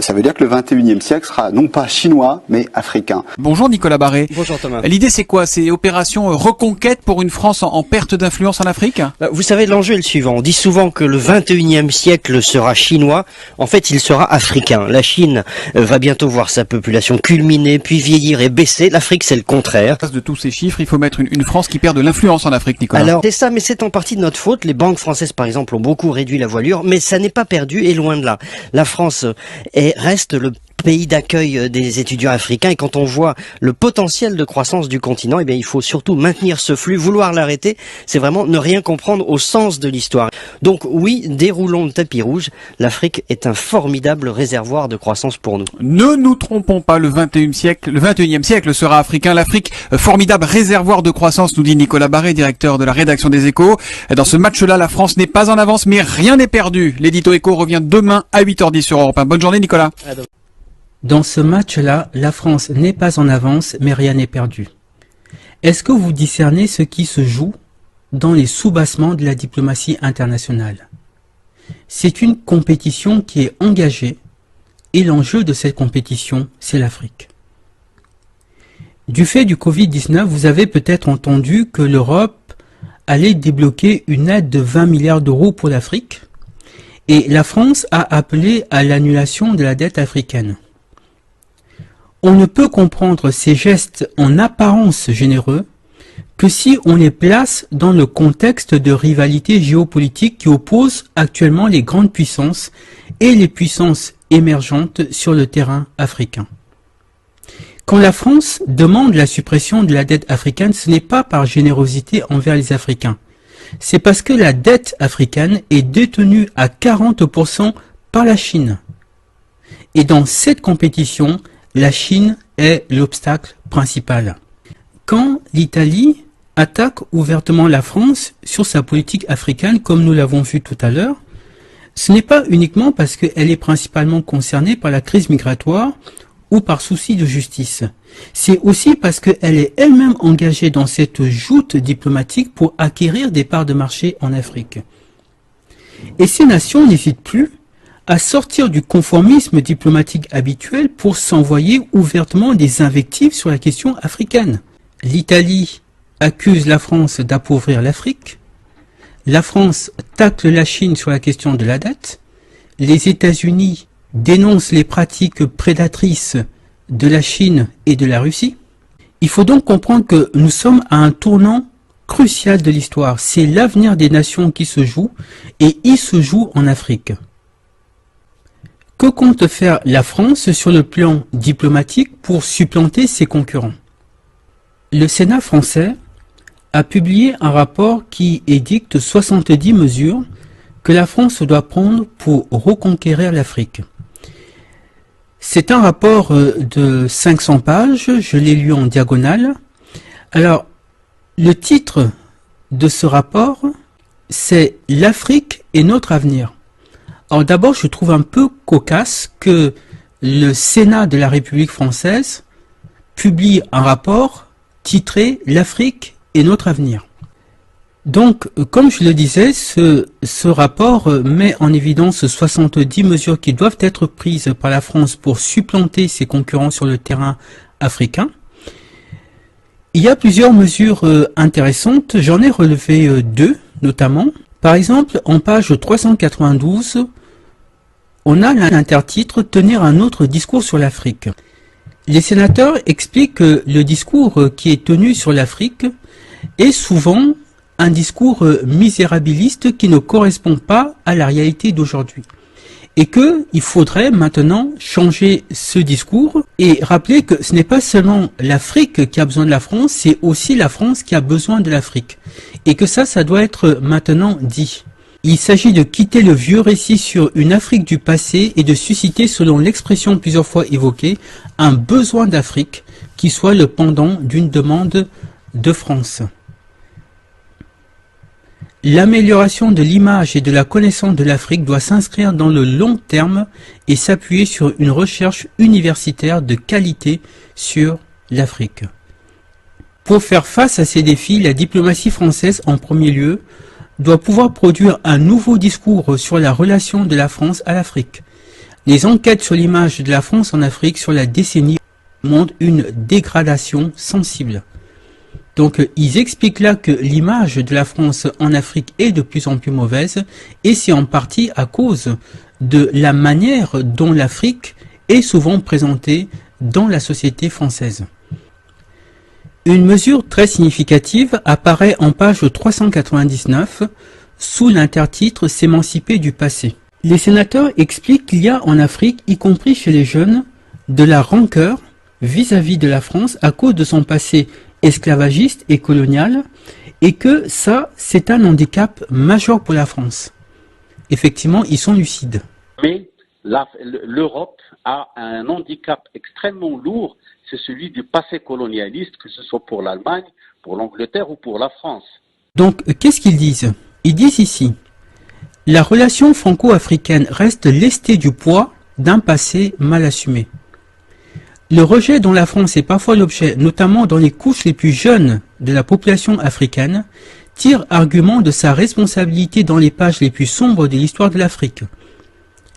ça veut dire que le 21e siècle sera non pas chinois, mais africain. Bonjour Nicolas Barré. Bonjour Thomas. L'idée c'est quoi? C'est opération reconquête pour une France en perte d'influence en Afrique? Vous savez, l'enjeu est le suivant. On dit souvent que le 21e siècle sera chinois. En fait, il sera africain. La Chine va bientôt voir sa population culminer, puis vieillir et baisser. L'Afrique, c'est le contraire. De tous ces chiffres, il faut mettre une France qui perd de l'influence en Afrique, Nicolas. Alors, c'est ça, mais c'est en partie de notre faute. Les banques françaises, par exemple, ont beaucoup réduit la voilure, mais ça n'est pas perdu et loin de là. La France reste le pays d'accueil des étudiants africains, et quand on voit le potentiel de croissance du continent, eh bien, il faut surtout maintenir ce flux. Vouloir l'arrêter, c'est vraiment ne rien comprendre au sens de l'histoire. Donc oui, déroulons le tapis rouge. L'Afrique est un formidable réservoir de croissance pour nous. Ne nous trompons pas, le 21e siècle sera africain. L'Afrique, formidable réservoir de croissance, nous dit Nicolas Barré, directeur de la rédaction des Échos. Dans ce match-là, la France n'est pas en avance, mais rien n'est perdu. L'édito Écho revient demain à 8h10 sur Europe 1. Bonne journée, Nicolas. Dans ce match-là, la France n'est pas en avance, mais rien n'est perdu. Est-ce que vous discernez ce qui se joue dans les soubassements de la diplomatie internationale? C'est une compétition qui est engagée, et l'enjeu de cette compétition, c'est l'Afrique. Du fait du Covid-19, vous avez peut-être entendu que l'Europe allait débloquer une aide de 20 milliards d'euros pour l'Afrique, et la France a appelé à l'annulation de la dette africaine. On ne peut comprendre ces gestes en apparence généreux que si on les place dans le contexte de rivalité géopolitique qui oppose actuellement les grandes puissances et les puissances émergentes sur le terrain africain. Quand la France demande la suppression de la dette africaine, ce n'est pas par générosité envers les Africains. C'est parce que la dette africaine est détenue à 40% par la Chine. Et dans cette compétition, la Chine est l'obstacle principal. Quand l'Italie attaque ouvertement la France sur sa politique africaine, comme nous l'avons vu tout à l'heure, ce n'est pas uniquement parce qu'elle est principalement concernée par la crise migratoire ou par souci de justice. C'est aussi parce qu'elle est elle-même engagée dans cette joute diplomatique pour acquérir des parts de marché en Afrique. Et ces nations n'hésitent plus à sortir du conformisme diplomatique habituel pour s'envoyer ouvertement des invectives sur la question africaine. L'Italie accuse la France d'appauvrir l'Afrique, la France tacle la Chine sur la question de la dette, les États-Unis dénoncent les pratiques prédatrices de la Chine et de la Russie. Il faut donc comprendre que nous sommes à un tournant crucial de l'histoire. C'est l'avenir des nations qui se joue, et il se joue en Afrique. Que compte faire la France sur le plan diplomatique pour supplanter ses concurrents? Le Sénat français a publié un rapport qui édicte 70 mesures que la France doit prendre pour reconquérir l'Afrique. C'est un rapport de 500 pages, je l'ai lu en diagonale. Alors, le titre de ce rapport, c'est « L'Afrique est notre avenir ». Alors d'abord, je trouve un peu cocasse que le Sénat de la République française publie un rapport titré « L'Afrique est notre avenir ». Donc, comme je le disais, ce rapport met en évidence 70 mesures qui doivent être prises par la France pour supplanter ses concurrents sur le terrain africain. Il y a plusieurs mesures intéressantes, j'en ai relevé deux notamment. Par exemple, en page 392, on a l'intertitre « Tenir un autre discours sur l'Afrique ». Les sénateurs expliquent que le discours qui est tenu sur l'Afrique est souvent un discours misérabiliste qui ne correspond pas à la réalité d'aujourd'hui. Et qu'il faudrait maintenant changer ce discours et rappeler que ce n'est pas seulement l'Afrique qui a besoin de la France, c'est aussi la France qui a besoin de l'Afrique. Et que ça doit être maintenant dit. Il s'agit de quitter le vieux récit sur une Afrique du passé et de susciter, selon l'expression plusieurs fois évoquée, un besoin d'Afrique qui soit le pendant d'une demande de France. L'amélioration de l'image et de la connaissance de l'Afrique doit s'inscrire dans le long terme et s'appuyer sur une recherche universitaire de qualité sur l'Afrique. Pour faire face à ces défis, la diplomatie française, en premier lieu, doit pouvoir produire un nouveau discours sur la relation de la France à l'Afrique. Les enquêtes sur l'image de la France en Afrique sur la décennie montrent une dégradation sensible. Donc ils expliquent là que l'image de la France en Afrique est de plus en plus mauvaise, et c'est en partie à cause de la manière dont l'Afrique est souvent présentée dans la société française. Une mesure très significative apparaît en page 399 sous l'intertitre « S'émanciper du passé ». Les sénateurs expliquent qu'il y a en Afrique, y compris chez les jeunes, de la rancœur vis-à-vis de la France à cause de son passé esclavagiste et colonial, et que ça, c'est un handicap majeur pour la France. Effectivement, ils sont lucides. Mais l'Europe a un handicap extrêmement lourd, c'est celui du passé colonialiste, que ce soit pour l'Allemagne, pour l'Angleterre ou pour la France. Donc, qu'est-ce qu'ils disent? Ils disent ici, la relation franco-africaine reste lestée du poids d'un passé mal assumé. Le rejet dont la France est parfois l'objet, notamment dans les couches les plus jeunes de la population africaine, tire argument de sa responsabilité dans les pages les plus sombres de l'histoire de l'Afrique.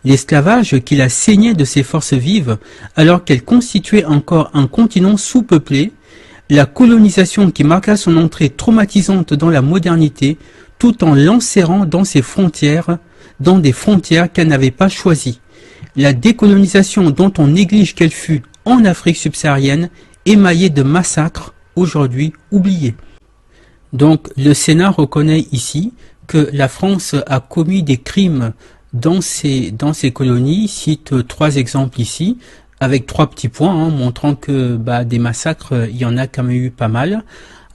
L'esclavage qu'il a saigné de ses forces vives alors qu'elle constituait encore un continent sous-peuplé, la colonisation qui marqua son entrée traumatisante dans la modernité tout en l'enserrant dans ses frontières, dans des frontières qu'elle n'avait pas choisies. La décolonisation dont on néglige qu'elle fut en Afrique subsaharienne, émaillée de massacres aujourd'hui oubliés. Donc le Sénat reconnaît ici que la France a commis des crimes dans ces colonies, cite 3 exemples ici, avec 3 petits points, montrant que des massacres, il y en a quand même eu pas mal.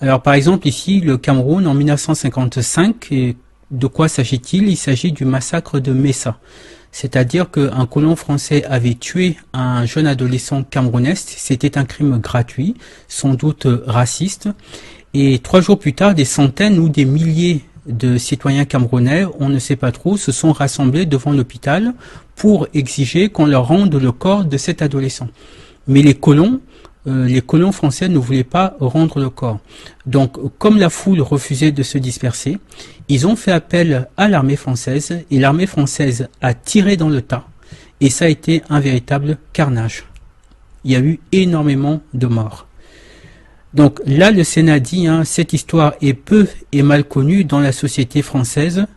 Alors par exemple ici, le Cameroun en 1955, et de quoi s'agit-il? Il s'agit du massacre de Messa. C'est-à-dire qu'un colon français avait tué un jeune adolescent camerounais, c'était un crime gratuit, sans doute raciste, et 3 jours plus tard, des centaines ou des milliers de citoyens camerounais, on ne sait pas trop, se sont rassemblés devant l'hôpital pour exiger qu'on leur rende le corps de cet adolescent. Mais les colons français ne voulaient pas rendre le corps. Donc, comme la foule refusait de se disperser, ils ont fait appel à l'armée française, et l'armée française a tiré dans le tas, et ça a été un véritable carnage. Il y a eu énormément de morts. Donc là, le Sénat dit, cette histoire est peu et mal connue dans la société française.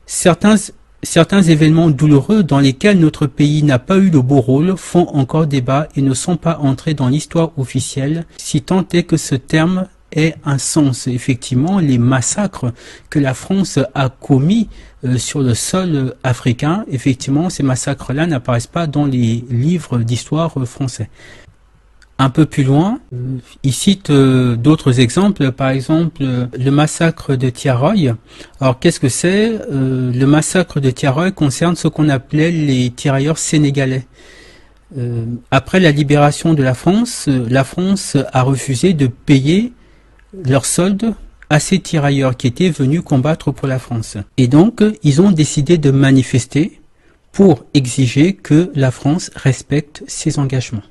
Certains événements douloureux dans lesquels notre pays n'a pas eu le beau rôle font encore débat et ne sont pas entrés dans l'histoire officielle, si tant est que ce terme ait un sens. Effectivement, les massacres que la France a commis sur le sol africain, effectivement, ces massacres-là n'apparaissent pas dans les livres d'histoire français. Un peu plus loin, il cite d'autres exemples, par exemple le massacre de Thiaroye. Alors qu'est-ce que c'est? Le massacre de Thiaroye concerne ce qu'on appelait les tirailleurs sénégalais. Après la libération de la France a refusé de payer leur solde à ces tirailleurs qui étaient venus combattre pour la France. Et donc, ils ont décidé de manifester pour exiger que la France respecte ses engagements.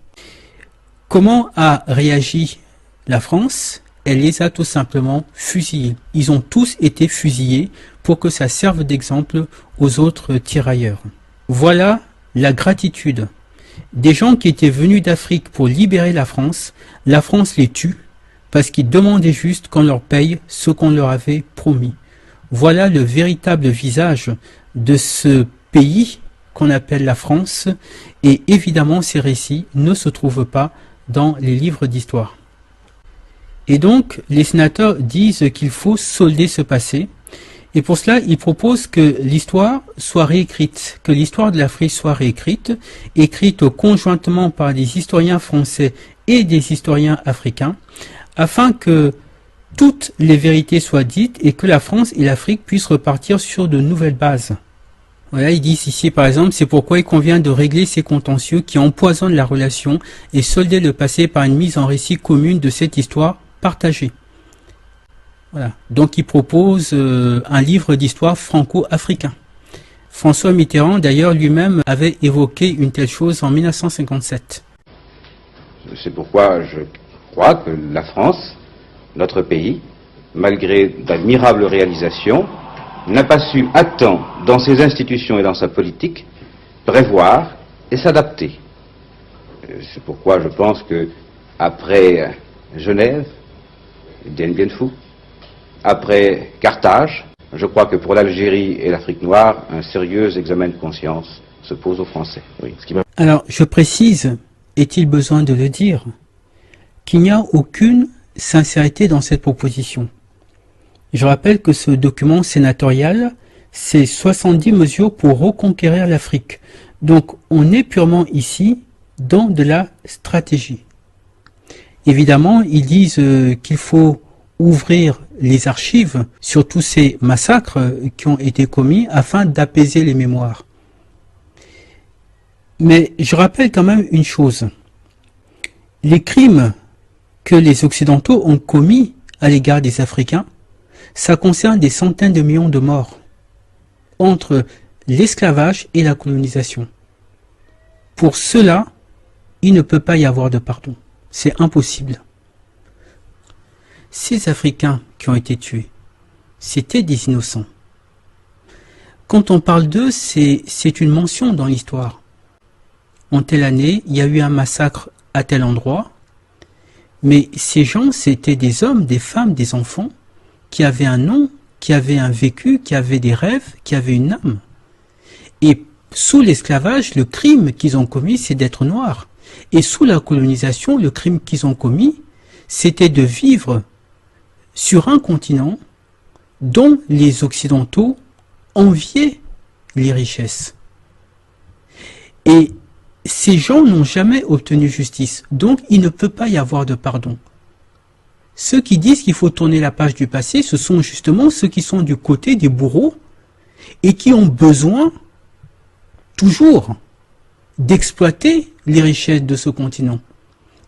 Comment a réagi la France? Elle les a tout simplement fusillés. Ils ont tous été fusillés pour que ça serve d'exemple aux autres tirailleurs. Voilà la gratitude. Des gens qui étaient venus d'Afrique pour libérer la France les tue parce qu'ils demandaient juste qu'on leur paye ce qu'on leur avait promis. Voilà le véritable visage de ce pays qu'on appelle la France, et évidemment ces récits ne se trouvent pas dans les livres d'histoire. Et donc, les sénateurs disent qu'il faut solder ce passé, et pour cela, ils proposent que l'histoire soit réécrite, que l'histoire de l'Afrique soit réécrite, écrite conjointement par des historiens français et des historiens africains, afin que toutes les vérités soient dites et que la France et l'Afrique puissent repartir sur de nouvelles bases. Voilà, ils disent ici par exemple, c'est pourquoi il convient de régler ces contentieux qui empoisonnent la relation et solder le passé par une mise en récit commune de cette histoire partagée. Voilà. Donc ils proposent un livre d'histoire franco-africain. François Mitterrand d'ailleurs lui-même avait évoqué une telle chose en 1957. C'est pourquoi je crois que la France, notre pays, malgré d'admirables réalisations, n'a pas su à temps, dans ses institutions et dans sa politique, prévoir et s'adapter. C'est pourquoi je pense que après Genève, Dien Bien Phu, après Carthage, je crois que pour l'Algérie et l'Afrique noire, un sérieux examen de conscience se pose aux Français. Oui, Alors, je précise, est-il besoin de le dire, qu'il n'y a aucune sincérité dans cette proposition. Je rappelle que ce document sénatorial, c'est 70 mesures pour reconquérir l'Afrique. Donc, on est purement ici dans de la stratégie. Évidemment, ils disent qu'il faut ouvrir les archives sur tous ces massacres qui ont été commis afin d'apaiser les mémoires. Mais je rappelle quand même une chose. Les crimes que les Occidentaux ont commis à l'égard des Africains, ça concerne des centaines de millions de morts entre l'esclavage et la colonisation. Pour cela, il ne peut pas y avoir de pardon. C'est impossible. Ces Africains qui ont été tués, c'était des innocents. Quand on parle d'eux, c'est une mention dans l'histoire. En telle année, il y a eu un massacre à tel endroit, mais ces gens, c'était des hommes, des femmes, des enfants, qui avaient un nom, qui avaient un vécu, qui avaient des rêves, qui avaient une âme. Et sous l'esclavage, le crime qu'ils ont commis, c'est d'être noirs. Et sous la colonisation, le crime qu'ils ont commis, c'était de vivre sur un continent dont les Occidentaux enviaient les richesses. Et ces gens n'ont jamais obtenu justice, donc il ne peut pas y avoir de pardon. Ceux qui disent qu'il faut tourner la page du passé, ce sont justement ceux qui sont du côté des bourreaux et qui ont besoin toujours d'exploiter les richesses de ce continent.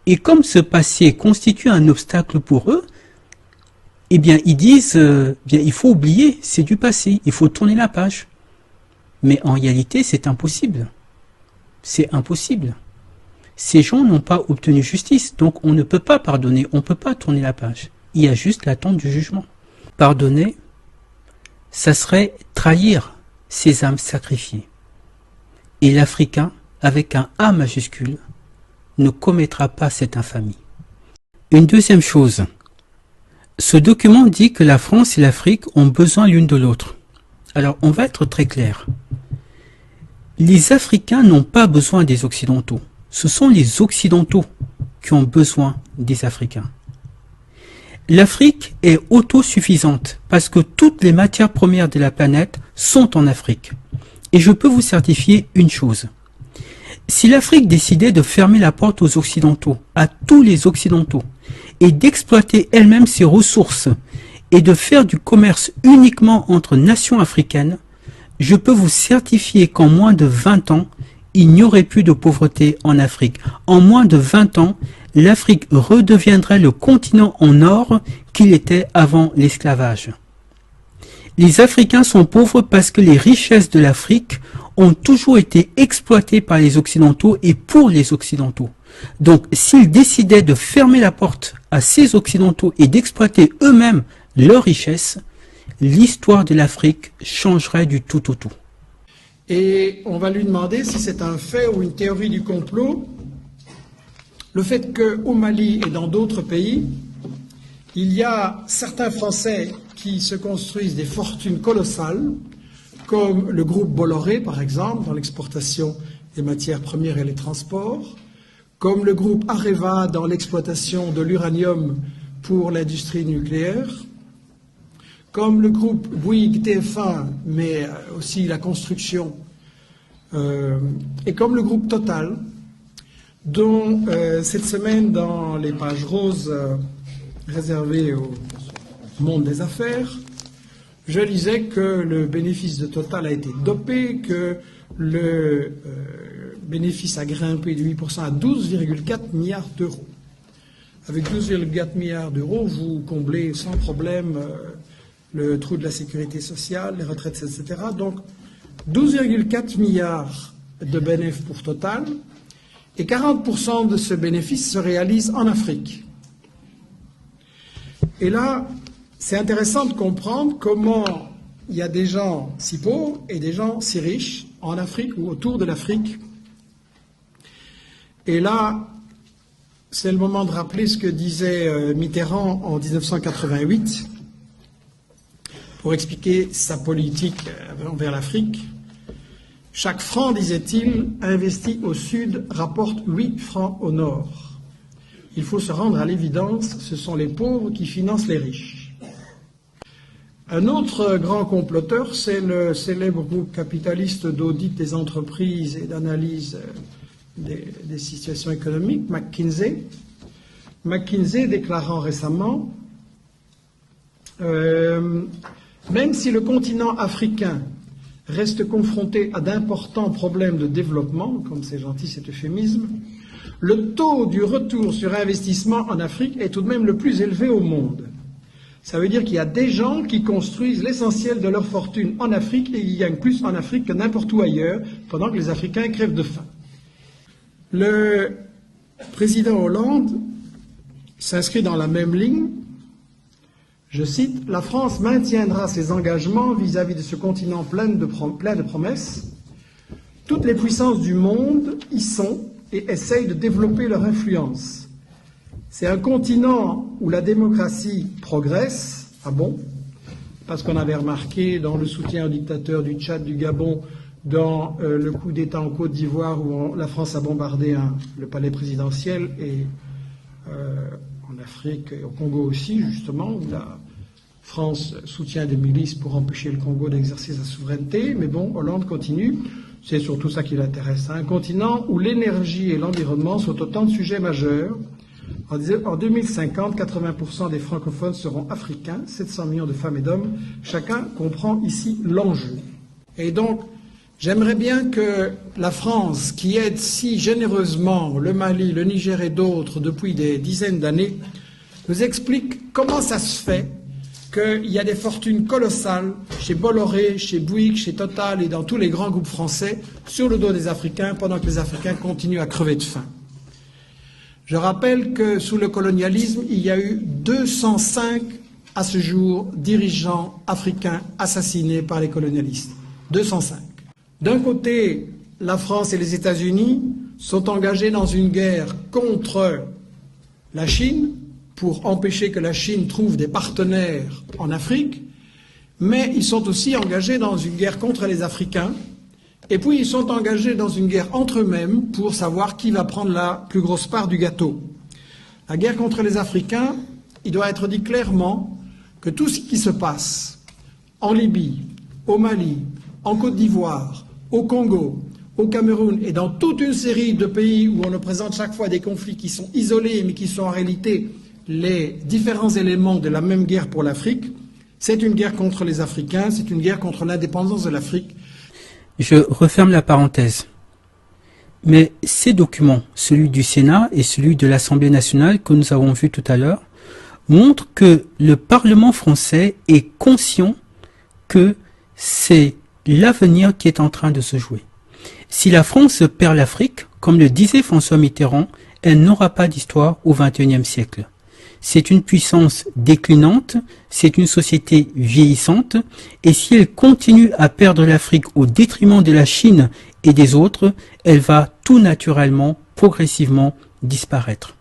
Et comme ce passé constitue un obstacle pour eux, eh bien, ils disent, bien, il faut oublier, c'est du passé, il faut tourner la page. Mais en réalité, c'est impossible. C'est impossible. Ces gens n'ont pas obtenu justice, donc on ne peut pas pardonner, on ne peut pas tourner la page. Il y a juste l'attente du jugement. Pardonner, ça serait trahir ces âmes sacrifiées. Et l'Africain, avec un A majuscule, ne commettra pas cette infamie. Une deuxième chose, ce document dit que la France et l'Afrique ont besoin l'une de l'autre. Alors, on va être très clair. Les Africains n'ont pas besoin des Occidentaux. Ce sont les Occidentaux qui ont besoin des Africains. L'Afrique est autosuffisante parce que toutes les matières premières de la planète sont en Afrique. Et je peux vous certifier une chose. Si l'Afrique décidait de fermer la porte aux Occidentaux, à tous les Occidentaux, et d'exploiter elle-même ses ressources et de faire du commerce uniquement entre nations africaines, je peux vous certifier qu'en moins de 20 ans, il n'y aurait plus de pauvreté en Afrique. En moins de 20 ans, l'Afrique redeviendrait le continent en or qu'il était avant l'esclavage. Les Africains sont pauvres parce que les richesses de l'Afrique ont toujours été exploitées par les Occidentaux et pour les Occidentaux. Donc, s'ils décidaient de fermer la porte à ces Occidentaux et d'exploiter eux-mêmes leurs richesses, l'histoire de l'Afrique changerait du tout au tout. Et on va lui demander si c'est un fait ou une théorie du complot, le fait qu'au Mali et dans d'autres pays, il y a certains Français qui se construisent des fortunes colossales, comme le groupe Bolloré, par exemple, dans l'exportation des matières premières et les transports, comme le groupe Areva dans l'exploitation de l'uranium pour l'industrie nucléaire, comme le groupe Bouygues TF1, mais aussi la construction, et comme le groupe Total, dont cette semaine, dans les pages roses réservées au monde des affaires, je lisais que le bénéfice de Total a été dopé, que le bénéfice a grimpé de 8% à 12,4 milliards d'euros. Avec 12,4 milliards d'euros, vous comblez sans problème le trou de la sécurité sociale, les retraites, etc. Donc, 12,4 milliards de bénéfices pour Total, et 40% de ce bénéfice se réalise en Afrique. Et là, c'est intéressant de comprendre comment il y a des gens si pauvres et des gens si riches en Afrique ou autour de l'Afrique Et là, c'est le moment de rappeler ce que disait Mitterrand en 1988 pour expliquer sa politique envers l'Afrique. Chaque franc, disait-il, investi au sud rapporte 8 francs au nord. Il faut se rendre à l'évidence, ce sont les pauvres qui financent les riches. Un autre grand comploteur, c'est le célèbre groupe capitaliste d'audit des entreprises et d'analyse des situations économiques, McKinsey. McKinsey déclarant récemment même si le continent africain reste confronté à d'importants problèmes de développement, comme c'est gentil cet euphémisme, le taux du retour sur investissement en Afrique est tout de même le plus élevé au monde. Ça veut dire qu'il y a des gens qui construisent l'essentiel de leur fortune en Afrique et ils gagnent plus en Afrique que n'importe où ailleurs, pendant que les Africains crèvent de faim. Le président Hollande s'inscrit dans la même ligne. Je cite, « La France maintiendra ses engagements vis-à-vis de ce continent plein de promesses. Toutes les puissances du monde y sont et essayent de développer leur influence. C'est un continent où la démocratie progresse. » Ah bon? Parce qu'on avait remarqué dans le soutien aux dictateurs du Tchad, du Gabon, dans le coup d'État en Côte d'Ivoire où la France a bombardé le palais présidentiel et en Afrique et au Congo aussi, justement, où la France soutient des milices pour empêcher le Congo d'exercer sa souveraineté. Mais bon, Hollande continue. C'est surtout ça qui l'intéresse. Un continent où l'énergie et l'environnement sont autant de sujets majeurs. En 2050, 80% des francophones seront africains, 700 millions de femmes et d'hommes. Chacun comprend ici l'enjeu. Et donc, j'aimerais bien que la France, qui aide si généreusement le Mali, le Niger et d'autres depuis des dizaines d'années, nous explique comment ça se fait qu'il y a des fortunes colossales chez Bolloré, chez Bouygues, chez Total et dans tous les grands groupes français sur le dos des Africains pendant que les Africains continuent à crever de faim. Je rappelle que sous le colonialisme, il y a eu 205 à ce jour dirigeants africains assassinés par les colonialistes. 205. D'un côté, la France et les États-Unis sont engagés dans une guerre contre la Chine pour empêcher que la Chine trouve des partenaires en Afrique, mais ils sont aussi engagés dans une guerre contre les Africains, et puis ils sont engagés dans une guerre entre eux-mêmes pour savoir qui va prendre la plus grosse part du gâteau. La guerre contre les Africains, il doit être dit clairement que tout ce qui se passe en Libye, au Mali, en Côte d'Ivoire, au Congo, au Cameroun et dans toute une série de pays où on nous présente chaque fois des conflits qui sont isolés mais qui sont en réalité les différents éléments de la même guerre pour l'Afrique, c'est une guerre contre les Africains, c'est une guerre contre l'indépendance de l'Afrique. Je referme la parenthèse. Mais ces documents, celui du Sénat et celui de l'Assemblée nationale que nous avons vus tout à l'heure, montrent que le Parlement français est conscient que c'est l'avenir qui est en train de se jouer. Si la France perd l'Afrique, comme le disait François Mitterrand, elle n'aura pas d'histoire au XXIe siècle. C'est une puissance déclinante, c'est une société vieillissante, et si elle continue à perdre l'Afrique au détriment de la Chine et des autres, elle va tout naturellement, progressivement disparaître.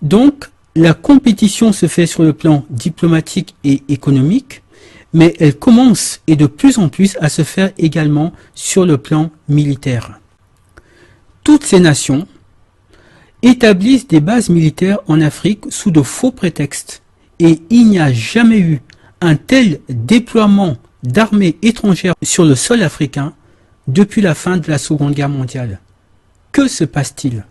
Donc, la compétition se fait sur le plan diplomatique et économique, mais elle commence et de plus en plus à se faire également sur le plan militaire. Toutes ces nations établissent des bases militaires en Afrique sous de faux prétextes et il n'y a jamais eu un tel déploiement d'armées étrangères sur le sol africain depuis la fin de la Seconde Guerre mondiale. Que se passe-t-il ?